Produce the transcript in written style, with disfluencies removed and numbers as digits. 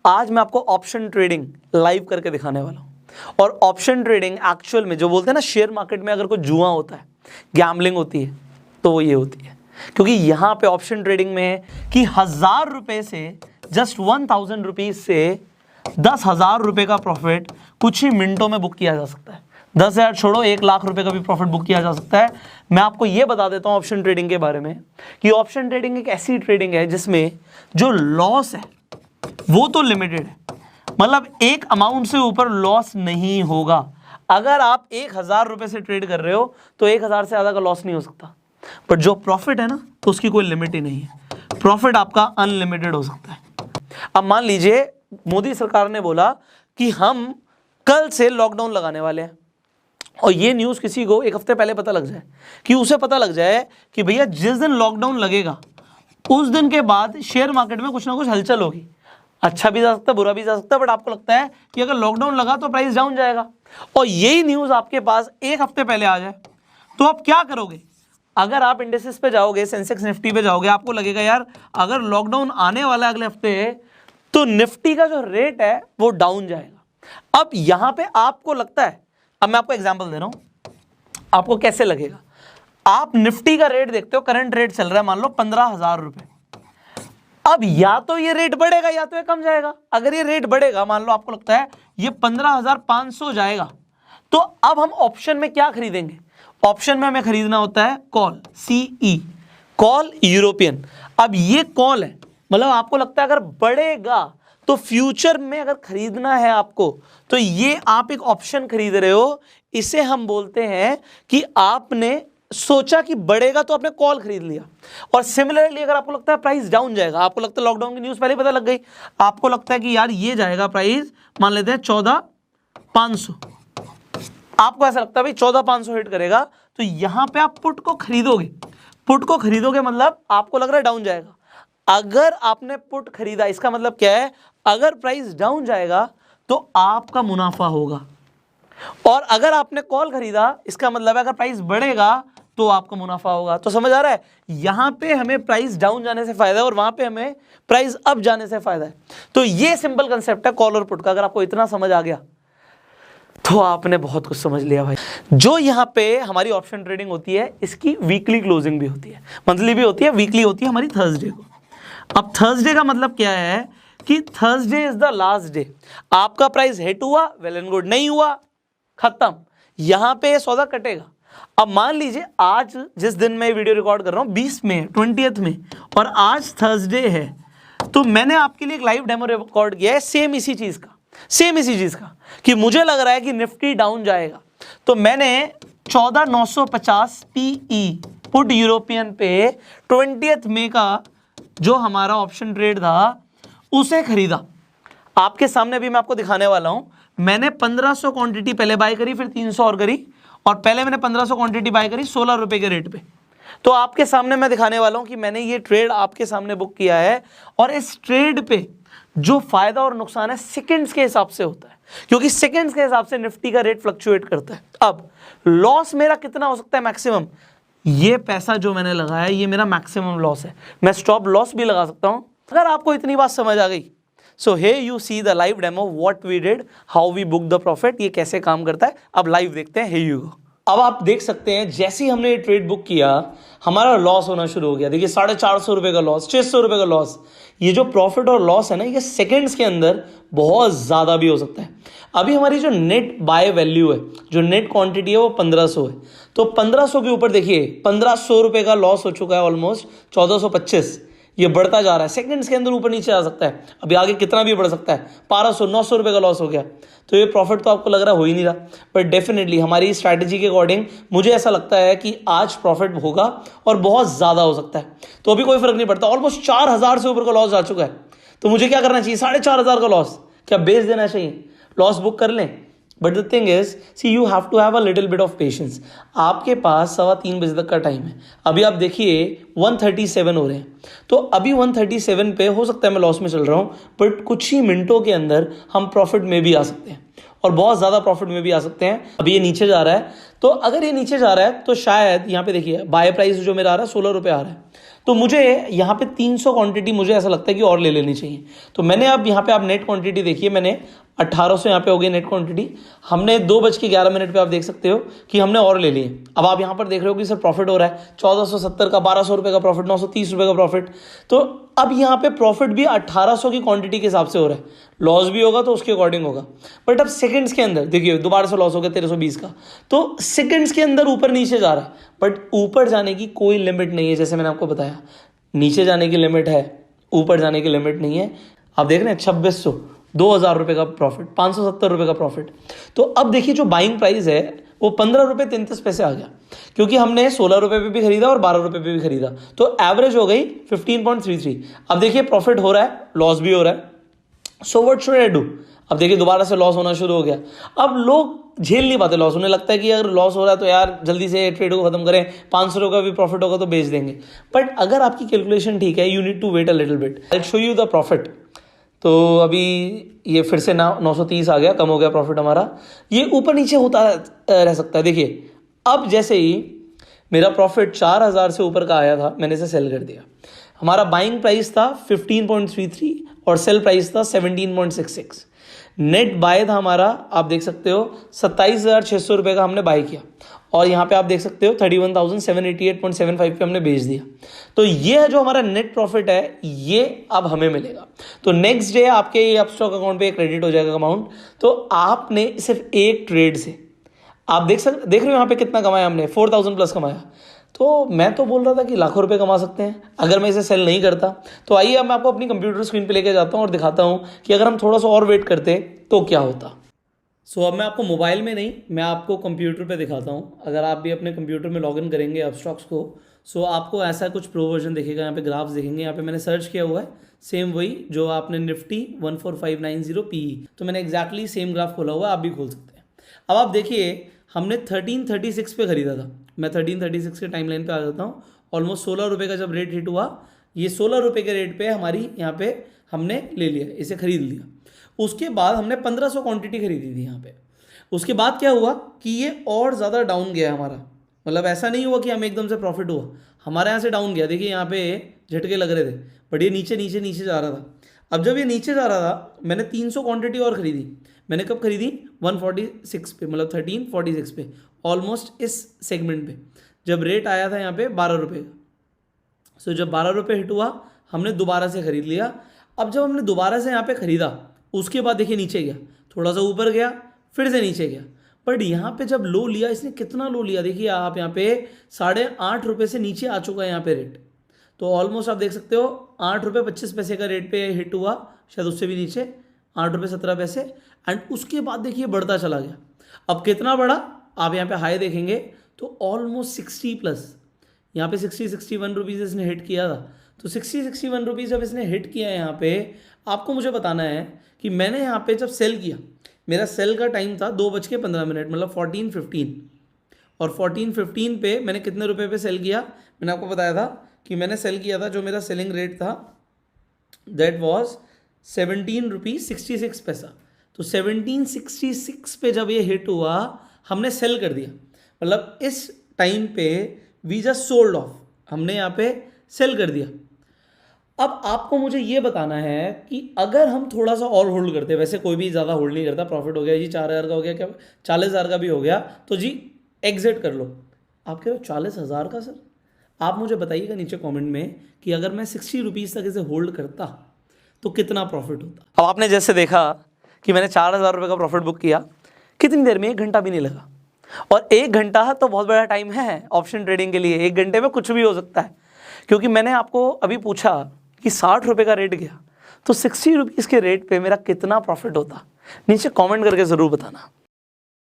आज मैं आपको ऑप्शन ट्रेडिंग लाइव करके दिखाने वाला हूँ। और ऑप्शन ट्रेडिंग एक्चुअल में जो बोलते हैं ना, शेयर मार्केट में अगर कोई जुआ होता है, गैम्बलिंग होती है, तो वो ये होती है। क्योंकि यहाँ पे ऑप्शन ट्रेडिंग में है कि 1000 रुपये से, जस्ट 1000 रुपीज से 10,000 रुपये का प्रॉफिट कुछ ही मिनटों में बुक किया जा सकता है। 10,000 छोड़ो, 1 लाख रुपए का भी प्रॉफिट बुक किया जा सकता है। मैं आपको ये बता देता हूँ ऑप्शन ट्रेडिंग के बारे में कि ऑप्शन ट्रेडिंग एक ऐसी ट्रेडिंग है जिसमें जो लॉस है वो तो लिमिटेड है, मतलब एक अमाउंट से ऊपर लॉस नहीं होगा। अगर आप 1000 रुपये से ट्रेड कर रहे हो तो 1000 से ज़्यादा का लॉस नहीं हो सकता। बट जो प्रॉफिट है ना, तो उसकी कोई लिमिट ही नहीं है। प्रॉफिट आपका अनलिमिटेड हो सकता है। अब मान लीजिए मोदी सरकार ने बोला कि हम कल से लॉकडाउन लगाने वाले हैं, और ये न्यूज़ किसी को एक हफ्ते पहले पता लग जाए, कि उसे पता लग जाए कि भैया जिस दिन लॉकडाउन लगेगा उस दिन के बाद शेयर मार्केट में कुछ ना कुछ हलचल होगी। अच्छा भी जा सकता है, बुरा भी जा सकता है, बट आपको लगता है कि अगर लॉकडाउन लगा तो प्राइस डाउन जाएगा, और यही न्यूज़ आपके पास एक हफ्ते पहले आ जाए, तो आप क्या करोगे? अगर आप इंडेक्सेस पे जाओगे, सेंसेक्स निफ्टी पे जाओगे, आपको लगेगा यार अगर लॉकडाउन आने वाला है अगले हफ्ते, तो निफ्टी का जो रेट है वो डाउन जाएगा। अब यहां पे आपको लगता है, अब मैं आपको एग्जांपल दे रहा हूं, आपको कैसे लगेगा। आप निफ्टी का रेट देखते हो, करंट रेट चल रहा है मान लो 15,000 रुपए। अब या तो ये रेट बढ़ेगा या तो ये कम जाएगा। अगर ये रेट बढ़ेगा, मान लो आपको लगता है ये 15,500 जाएगा, तो अब हम ऑप्शन में क्या खरीदेंगे? ऑप्शन में हमें खरीदना होता है कॉल, CE, कॉल यूरोपियन। अब ये कॉल है, मतलब आपको लगता है अगर बढ़ेगा तो फ्यूचर में अगर खरीदना है आपको, तो ये आप एक ऑप्शन खरीद रहे हो। इसे हम बोलते हैं कि आपने सोचा कि बढ़ेगा तो आपने कॉल खरीद लिया। और सिमिलरली अगर आपको लगता है प्राइस डाउन जाएगा, आपको लगता है लॉकडाउन की न्यूज़ पहले पता लग गई, आपको लगता है कि यार ये जाएगा प्राइस, मान लेते हैं 14,500, आपको ऐसा लगता है भाई 14,500 हिट करेगा, तो यहां पे आप पुट को खरीदोगे। पुट को खरीदोगे मतलब आपको लग रहा है डाउन जाएगा। अगर आपने पुट खरीदा, इसका मतलब क्या है? अगर प्राइस डाउन जाएगा तो आपका मुनाफा होगा, और अगर आपने कॉल खरीदा, इसका मतलब है अगर प्राइस बढ़ेगा तो आपका मुनाफा होगा। तो समझ आ रहा है, यहां पे हमें प्राइस डाउन जाने से फायदा है और वहां पे हमें प्राइस अप जाने से फायदा है। तो ये सिंपल कंसेप्ट है कॉल और पुट का। अगर आपको इतना समझ आ गया तो आपने बहुत कुछ समझ लिया भाई। जो यहाँ पे हमारी ऑप्शन ट्रेडिंग होती है, इसकी वीकली क्लोजिंग भी होती है, मंथली भी होती है, वीकली होती है हमारी थर्सडे को। अब थर्सडे का मतलब क्या है कि Thursday is the last day. आपका प्राइस हिट हुआ, वेल एंड गुड, नहीं हुआ, खत्म, यहां पे सौदा कटेगा। अब मान लीजिए आज जिस दिन मैं वीडियो रिकॉर्ड कर रहा हूं 20 में, 20th में, और आज थर्सडे है, तो मैंने आपके लिए एक लाइव डेमो रिकॉर्ड किया है सेम इसी चीज का, कि मुझे लग रहा है कि निफ्टी डाउन जाएगा, तो मैंने 14,950 PE पुट यूरोपियन पे 20th मई का जो हमारा ऑप्शन ट्रेड था उसे खरीदा। आपके सामने भी मैं आपको दिखाने वाला हूं। मैंने 1500 क्वांटिटी पहले बाय करी, फिर 300 और करी, और पहले मैंने 1500 क्वांटिटी बाय करी 16 रुपए के रेट पे। तो आपके सामने मैं दिखाने वाला हूं कि मैंने ये ट्रेड आपके सामने बुक किया है, और इस ट्रेड पे जो फायदा और नुकसान है सेकंड्स के हिसाब से होता है, क्योंकि सेकंड्स के हिसाब से निफ्टी का रेट फ्लक्चुएट करता है। अब लॉस मेरा कितना हो सकता है मैक्सिमम? ये पैसा जो मैंने लगाया ये मेरा मैक्सिमम लॉस है। मैं स्टॉप लॉस भी लगा सकता हूं। अगर आपको इतनी बात समझ आ गई, so hey you see the live demo what we did, how we book the profit, ये कैसे काम करता है। अब लाइव देखते हैं, हे यू गो। अब आप देख सकते हैं जैसे ही हमने ये ट्रेड बुक किया हमारा लॉस होना शुरू हो गया। देखिए 450 रुपए का लॉस, 600 रुपए का लॉस। ये जो प्रॉफिट और लॉस है ना, ये सेकंड्स के अंदर बहुत ज्यादा भी हो सकता है। अभी हमारी जो नेट बाय वैल्यू है, जो नेट क्वांटिटी है, वो 1500 है। तो 1500 के ऊपर देखिए 1500 रुपए का लॉस हो चुका है, ऑलमोस्ट 1425। ये बढ़ता जा रहा है, सेकंड्स के अंदर ऊपर नीचे आ सकता है। अभी आगे कितना भी बढ़ सकता है, 1200 900 रुपए का लॉस हो गया। तो ये प्रॉफिट तो आपको लग रहा हो ही नहीं रहा, बट डेफिनेटली हमारी स्ट्रैटेजी के अकॉर्डिंग मुझे ऐसा लगता है कि आज प्रॉफिट होगा और बहुत ज़्यादा हो सकता है। तो अभी कोई फर्क नहीं पड़ता, ऑलमोस्ट 4000 से ऊपर का लॉस आ चुका है। तो मुझे क्या करना चाहिए? 4500 का लॉस क्या बेच देना चाहिए? लॉस बुक कर लें? But the thing is, see you have to have a little bit of patience. आपके पास 3:15 बजे तक का टाइम है। अभी आप देखिए 137 हो रहे हैं, तो अभी 137 पे हो सकता है मैं लॉस में चल रहा हूं, बट कुछ ही मिनटों के अंदर हम प्रॉफिट में भी आ सकते हैं। और बहुत ज़्यादा प्रॉफिट में भी आ सकते हैं। अभी ये नीचे जा रहा है, तो अगर ये नीचे जा रहा है तो शायद यहाँ पे देखिए बाय प्राइस जो मेरा आ रहा है 16 रुपये आ रहा है, तो मुझे यहाँ पे 300 क्वांटिटी मुझे ऐसा लगता है कि और ले लेनी चाहिए। तो मैंने अब यहाँ पे आप नेट क्वांटिटी देखिए, मैंने 1800 यहाँ पे हो गई नेट क्वांटिटी। हमने 2:11 पे आप देख सकते हो कि हमने और ले लिए। अब आप यहाँ पर देख रहे हो कि सर प्रॉफिट हो रहा है 1470 का, 1200 रुपये का प्रॉफिट, 930 रुपये का प्रॉफिट। तो अब यहाँ पे प्रॉफिट भी 1800 की क्वांटिटी के हिसाब से हो रहा है, लॉस भी होगा तो उसके अकॉर्डिंग होगा। बट अब सेकंड्स के अंदर देखिए दोबारा से लॉस हो गया 1320 का, तो सेकंड्स के अंदर ऊपर नीचे जा रहा है, बट ऊपर जाने की कोई लिमिट नहीं है। जैसे मैंने आपको बताया, नीचे जाने की लिमिट है, ऊपर जाने की लिमिट नहीं है। आप देख रहे हैं 2600, 2000 रुपये का प्रॉफिट, 570 रुपये का प्रॉफिट। तो अब देखिए जो बाइंग प्राइस है वो 15 रुपये 33 पैसे आ गया, क्योंकि हमने 16 रुपये पे भी खरीदा और 12 रुपये पे भी खरीदा, तो एवरेज हो गई 15.33। अब देखिए प्रॉफिट हो रहा है, लॉस भी हो रहा है। So what should I do? अब देखिए दोबारा से लॉस होना शुरू हो गया। अब लोग झेल नहीं पाते लॉस, उन्हें लगता है कि अगर लॉस हो रहा है तो यार जल्दी से ट्रेड को खत्म करें, 500 रुपये का भी प्रॉफिट होगा तो बेच देंगे। बट अगर आपकी कैलकुलेशन ठीक है, you need to wait a little bit, I show you the profit. तो अभी ये फिर से 930 आ गया, कम हो गया प्रॉफिट हमारा। ये ऊपर नीचे होता रह सकता है। देखिए अब जैसे ही मेरा प्रॉफिट 4000 से ऊपर का आया था, मैंने इसे सेल कर दिया। हमारा बाइंग प्राइस था 15.33 और सेल प्राइस था 17.66। नेट बाय था हमारा, आप देख सकते हो 27,600 रुपये का हमने बाय किया, और यहाँ पे आप देख सकते हो 31,788.75 पे हमने बेच दिया। तो ये जो हमारा नेट प्रॉफिट है ये अब हमें मिलेगा। तो नेक्स्ट डे आपके ये अपस्टॉक अकाउंट पे क्रेडिट हो जाएगा अमाउंट। तो आपने सिर्फ एक ट्रेड से आप देख रहे हो यहाँ पे कितना कमाया हमने, 4000 प्लस कमाया। तो मैं तो बोल रहा था कि लाखों रुपए कमा सकते हैं अगर मैं इसे सेल नहीं करता। तो आइए अब मैं आपको अपनी कंप्यूटर स्क्रीन पे लेके जाता हूँ और दिखाता हूँ कि अगर हम थोड़ा सा और वेट करते तो क्या होता। अब मैं आपको मोबाइल में नहीं, मैं आपको कंप्यूटर पे दिखाता हूँ। अगर आप भी अपने कंप्यूटर में लॉगिन करेंगे अपस्टॉक्स को, आपको ऐसा कुछ प्रो वर्जन दिखेगा। यहाँ पे ग्राफ्स दिखेंगे, यहाँ पे मैंने सर्च किया हुआ है सेम वही जो आपने निफ्टी 14590 PE, तो मैंने एग्जैक्टली सेम ग्राफ खोला हुआ है, आप भी खोल सकते हैं। अब आप देखिए हमने 1336 पे खरीदा था। मैं 1336 के टाइम लाइन पे आ जाता हूँ। ऑलमोस्ट 16 रुपये का जब रेट हिट हुआ, ये 16 रुपये के रेट पे हमारी यहाँ पे हमने ले लिया, इसे खरीद लिया। उसके बाद हमने 1500 क्वांटिटी खरीदी थी यहाँ पे। उसके बाद क्या हुआ कि ये और ज़्यादा डाउन गया हमारा, मतलब ऐसा नहीं हुआ कि हमें एकदम से प्रॉफिट हुआ, हमारे यहाँ से डाउन गया। देखिए यहाँ पे झटके लग रहे थे, बट ये नीचे नीचे नीचे जा रहा था। अब जब ये नीचे जा रहा था, मैंने 300 क्वांटिटी और खरीदी। मैंने कब खरीदी? 146 पे, मतलब 1346 पे, ऑलमोस्ट इस सेगमेंट पे, जब रेट आया था यहाँ पे 12 रुपये का। सो जब 12 रुपये हिट हुआ, हमने दोबारा से खरीद लिया। अब जब हमने दोबारा से यहाँ पे खरीदा, उसके बाद देखिए नीचे गया, थोड़ा सा ऊपर गया, फिर से नीचे गया। बट यहाँ पे जब लो लिया, इसने कितना लो लिया देखिए आप, यहाँ पे 8.5 रुपये से नीचे आ चुका है यहाँ पे रेट। तो ऑलमोस्ट आप देख सकते हो 8 रुपये 25 पैसे का रेट पे हिट हुआ, शायद उससे भी नीचे 8 रुपये 17 पैसे। एंड उसके बाद देखिए बढ़ता चला गया। अब कितना बढ़ा, आप यहाँ पे हाई देखेंगे तो ऑलमोस्ट 60 प्लस, यहाँ पे 61 रुपीज़ इसने हिट किया था। तो 61 रुपीज़ जब इसने हिट किया है यहाँ पे, आपको मुझे बताना है कि मैंने यहाँ पे जब सेल किया, मेरा सेल का टाइम था 2:15, मतलब 14:15, और 14:15 पे मैंने कितने रुपए पे सेल किया? मैंने आपको बताया था कि मैंने सेल किया था, जो मेरा सेलिंग रेट था दैट वाज 17 रुपीज़ 66 पैसा। तो 1766 पे जब ये हिट हुआ, हमने सेल कर दिया, मतलब इस टाइम पे वी जस्ट सोल्ड ऑफ, हमने यहाँ पे सेल कर दिया। अब आपको मुझे ये बताना है कि अगर हम थोड़ा सा और होल्ड करते, वैसे कोई भी ज़्यादा होल्ड नहीं करता, प्रॉफिट हो गया जी 4000 का हो गया, क्या 40,000 का भी हो गया, तो जी एग्जिट कर लो। आप कह रहे हो 40,000 का सर? आप मुझे बताइएगा नीचे कमेंट में कि अगर मैं 60 रुपीज़ तक इसे होल्ड करता तो कितना प्रॉफिट होता। अब आपने जैसे देखा कि मैंने 4,000 रुपये का प्रॉफिट बुक किया, कितनी देर में? 1 घंटा भी नहीं लगा। और 1 घंटा तो बहुत बड़ा टाइम है ऑप्शन ट्रेडिंग के लिए। 1 घंटे में कुछ भी हो सकता है, क्योंकि मैंने आपको अभी पूछा कि 60 रुपये का रेट गया, तो 60 रुपीज़ के रेट पे मेरा कितना प्रॉफिट होता। नीचे कमेंट करके ज़रूर बताना।